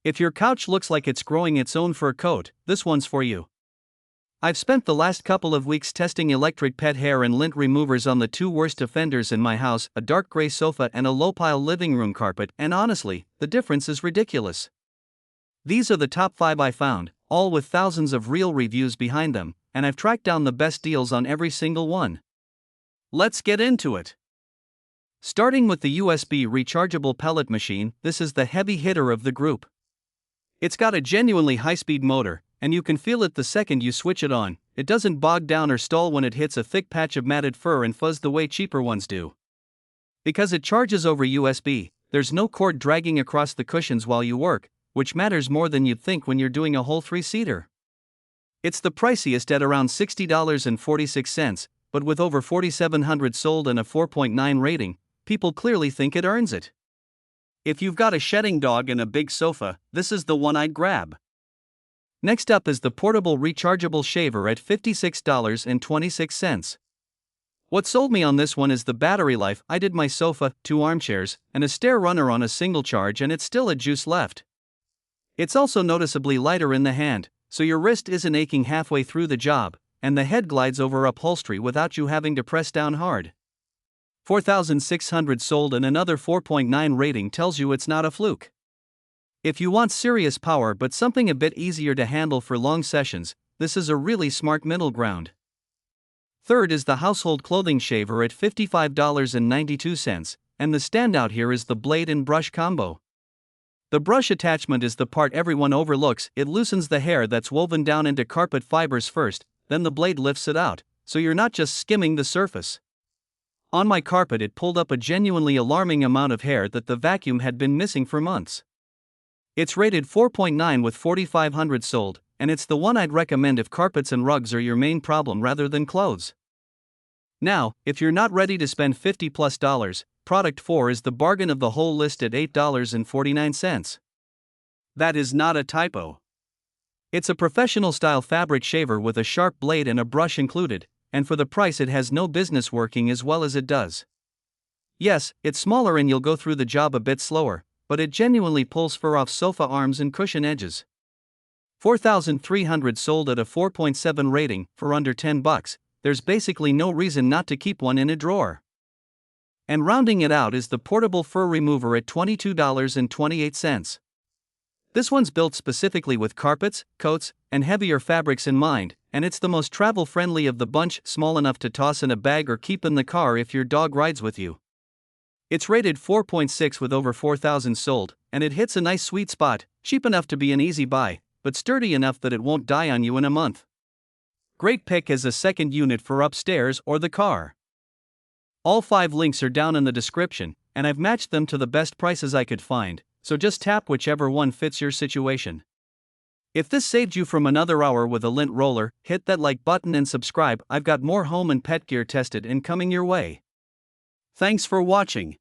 If your couch looks like it's growing its own fur coat, this one's for you. I've spent the last couple of weeks testing electric pet hair and lint removers on the two worst offenders in my house, a dark gray sofa and a low-pile living room carpet, and honestly, the difference is ridiculous. These are the top 5 I found, all with thousands of real reviews behind them, and I've tracked down the best deals on every single one. Let's get into it. Starting with the USB rechargeable pellet machine, this is the heavy hitter of the group. It's got a genuinely high-speed motor, and you can feel it the second you switch it on. It doesn't bog down or stall when it hits a thick patch of matted fur and fuzz the way cheaper ones do. Because it charges over USB, there's no cord dragging across the cushions while you work, which matters more than you'd think when you're doing a whole 3-seater. It's the priciest at around $60.46, but with over 4,700 sold and a 4.9 rating, people clearly think it earns it. If you've got a shedding dog and a big sofa, this is the one I'd grab. Next up is the portable rechargeable shaver at $56.26. What sold me on this one is the battery life. I did my sofa, 2 armchairs, and a stair runner on a single charge and it's still a juice left. It's also noticeably lighter in the hand, so your wrist isn't aching halfway through the job, and the head glides over upholstery without you having to press down hard. 4,600 sold and another 4.9 rating tells you it's not a fluke. If you want serious power but something a bit easier to handle for long sessions, this is a really smart middle ground. Third is the household clothing shaver at $55.92, and the standout here is the blade and brush combo. The brush attachment is the part everyone overlooks. It loosens the hair that's woven down into carpet fibers first, then the blade lifts it out, so you're not just skimming the surface. On my carpet it pulled up a genuinely alarming amount of hair that the vacuum had been missing for months. It's rated 4.9 with 4,500 sold, and it's the one I'd recommend if carpets and rugs are your main problem rather than clothes. Now, if you're not ready to spend $50+, product 4 is the bargain of the whole list at $8.49. That is not a typo. It's a professional-style fabric shaver with a sharp blade and a brush included, and for the price it has no business working as well as it does. Yes, it's smaller and you'll go through the job a bit slower, but it genuinely pulls fur off sofa arms and cushion edges. 4,300 sold at a 4.7 rating, for under $10, there's basically no reason not to keep one in a drawer. And rounding it out is the portable fur remover at $22.28. This one's built specifically with carpets, coats, and heavier fabrics in mind, and it's the most travel-friendly of the bunch, small enough to toss in a bag or keep in the car if your dog rides with you. It's rated 4.6 with over 4,000 sold, and it hits a nice sweet spot, cheap enough to be an easy buy, but sturdy enough that it won't die on you in a month. Great pick as a second unit for upstairs or the car. All 5 links are down in the description, and I've matched them to the best prices I could find, so just tap whichever one fits your situation. If this saved you from another hour with a lint roller, hit that like button and subscribe. I've got more home and pet gear tested and coming your way. Thanks for watching.